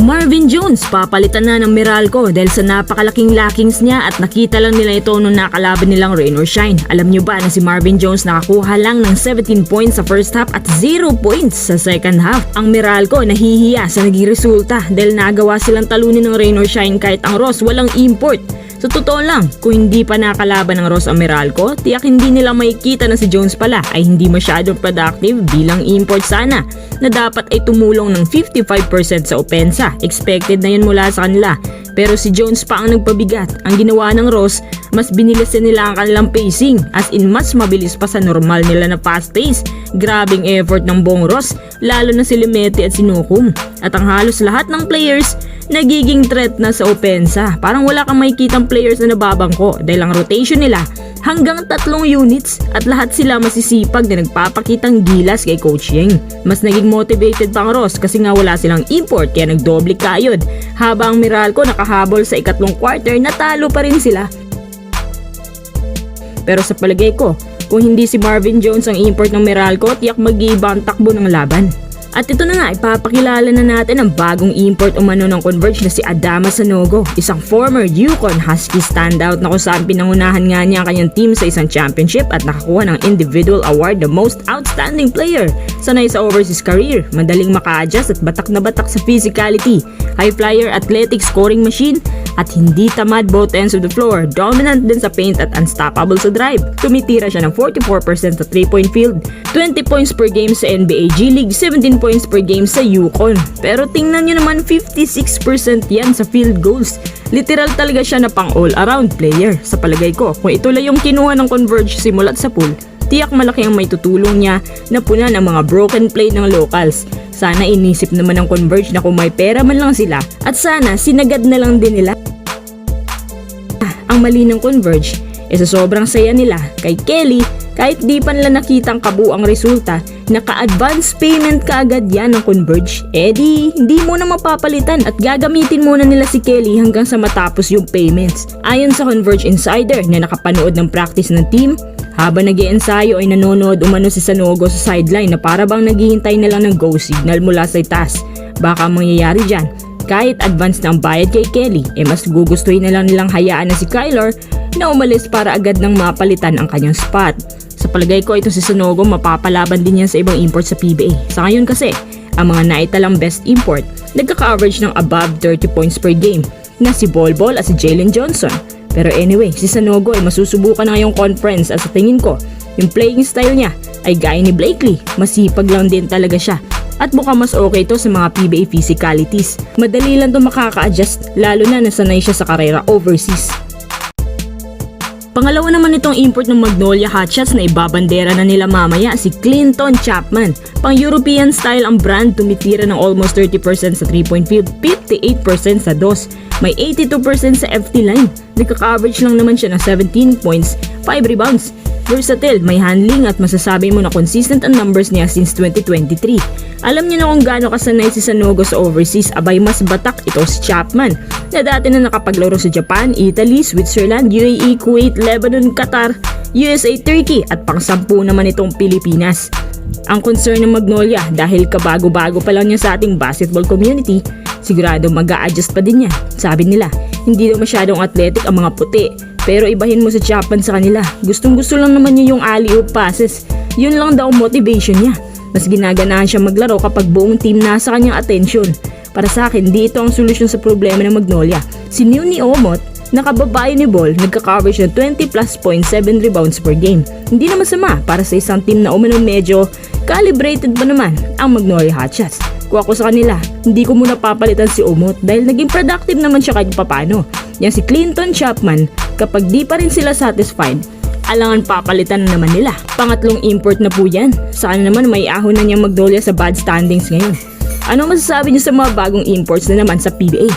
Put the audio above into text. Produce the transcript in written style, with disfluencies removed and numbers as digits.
Marvin Jones papalitan na ng Meralco dahil sa napakalaking lackings niya at nakita lang nila ito nung nakalaban nilang Rain or Shine. Alam nyo ba na si Marvin Jones nakakuha lang ng 17 points sa first half at 0 points sa second half. Ang Meralco nahihiya sa naging resulta dahil nagawa silang talunin ng Rain or Shine kahit ang Ross walang import. Sa totoo lang, kung hindi pa nakalaban ng Ross ang Meralco, tiyak hindi nila makikita na si Jones pala ay hindi masyadong productive bilang import sana na dapat ay tumulong ng 55% sa opensa. Expected na yun mula sa kanila. Pero si Jones pa ang nagpabigat. Ang ginawa ng Ross, mas binilisan nila ang kanilang pacing as in mas mabilis pa sa normal nila na fast pace. Grabing effort ng buong Ross, lalo na si Limete at si Nukum. At ang halos lahat ng players nagiging threat na sa opensa. Parang wala kang makikitang players na nababangko dahil ang rotation nila hanggang 3 units at lahat sila masisipag na nagpapakitang gilas kay Coach Yeng. Mas naging motivated pa ang Ross kasi nga wala silang import kaya nagdoble kayod. Habang Meralco nakahabol sa ikatlong quarter, natalo pa rin sila. Pero sa palagay ko, kung hindi si Marvin Jones ang import ng Meralco, tiyak mag-iiba ang takbo ng laban. At ito na nga, ipapakilala na natin ang bagong import umano ng Converge na si Adama Sanogo, isang former Yukon Husky standout na kung saan pinangunahan nga niya ang kanyang team sa isang championship at nakakuha ng individual award the most outstanding player. Sanay sa overseas career, madaling maka-adjust at batak na batak sa physicality, high flyer, athletic scoring machine, at hindi tamad both ends of the floor, dominant din sa paint at unstoppable sa drive. Tumitira siya ng 44% sa 3-point field, 20 points per game sa NBA G League, 17 points per game sa Yukon. Pero tingnan nyo naman, 56% yan sa field goals. Literal talaga siya na pang all-around player. Sa palagay ko, kung ito lang yung kinuha ng Converge simulat sa pool, tiyak malaki ang may tutulong niya na punan ang mga broken play ng locals. Sana inisip naman ng Converge na kung may pera man lang sila at sana sinagad na lang din nila. Ang mali ng Converge sa sobrang saya nila kay Kelly, kahit di pa nila nakitang kabuang resulta, naka-advance payment kaagad yan ng Converge. Hindi mo na mapapalitan at gagamitin muna nila si Kelly hanggang sa matapos yung payments. Ayon sa Converge Insider na nakapanood ng practice ng team, habang nag-iensayo ay nanonood umano si Sanogo sa sideline na para bang naghihintay na lang ng go signal mula sa itaas. Baka mangyayari dyan, kahit advance na ang bayad kay Kelly, mas gugustuhin na lang nilang hayaan na si Kyler na umalis para agad nang mapalitan ang kanyang spot. Sa palagay ko, ito si Sanogo mapapalaban din yan sa ibang import sa PBA. Sa ngayon kasi, ang mga naitalang best import nagkaka-average ng above 30 points per game na si Bol Bol at si Jalen Johnson. Pero anyway, si Sanogo ay masusubukan na ngayong conference at sa tingin ko, yung playing style niya ay gaya ni Blakely, masipag lang din talaga siya. At mukhang mas okay to sa mga PBA physicalities. Madali lang to makaka-adjust lalo na nasanay siya sa karera overseas. Pangalawa naman itong import ng Magnolia Hotshots na ibabandera na nila mamaya si Clinton Chapman. Pang European style ang brand, tumitira ng almost 30% sa 3-point field, 58% sa DOS, may 82% sa FT line. Nagkaka-average lang naman siya ng 17 points, 5 rebounds. Versatile, may handling at masasabi mo na consistent ang numbers niya since 2023. Alam niyo na kung gaano kasanay si Sanogo sa overseas, abay mas batak ito si Chapman na dati na nakapaglaro sa Japan, Italy, Switzerland, UAE, Kuwait, Lebanon, Qatar, USA, Turkey at pang-10 naman itong Pilipinas. Ang concern ng Magnolia dahil kabago-bago pa lang niya sa ating basketball community, sigurado mag-a-adjust pa din niya. Sabi nila, hindi daw masyadong athletic ang mga puti. Pero ibahin mo sa Chapman sa kanila. Gustong-gusto lang naman niya yung alley-oop passes. Yun lang daw motivation niya. Mas ginaganahan siya maglaro kapag buong team nasa kanyang atensyon. Para sa akin, di ito ang solusyon sa problema ng Magnolia. Si Nuni Omot, nakababae ni Ball, nagka-coverage ng 20 plus 0.7 rebounds per game. Hindi naman sama para sa isang team na umano medyo calibrated pa naman ang Magnolia Hotshots. Kung ako sa kanila, hindi ko muna papalitan si Omot dahil naging productive naman siya kahit papano. Yan si Clinton Chapman, kapag di pa rin sila satisfied, alangan papalitan na naman nila. Pangatlong import na po yan. Sana naman may ahon na niyang Magnolia sa bad standings ngayon. Ano masasabi niyo sa mga bagong imports na naman sa PBA?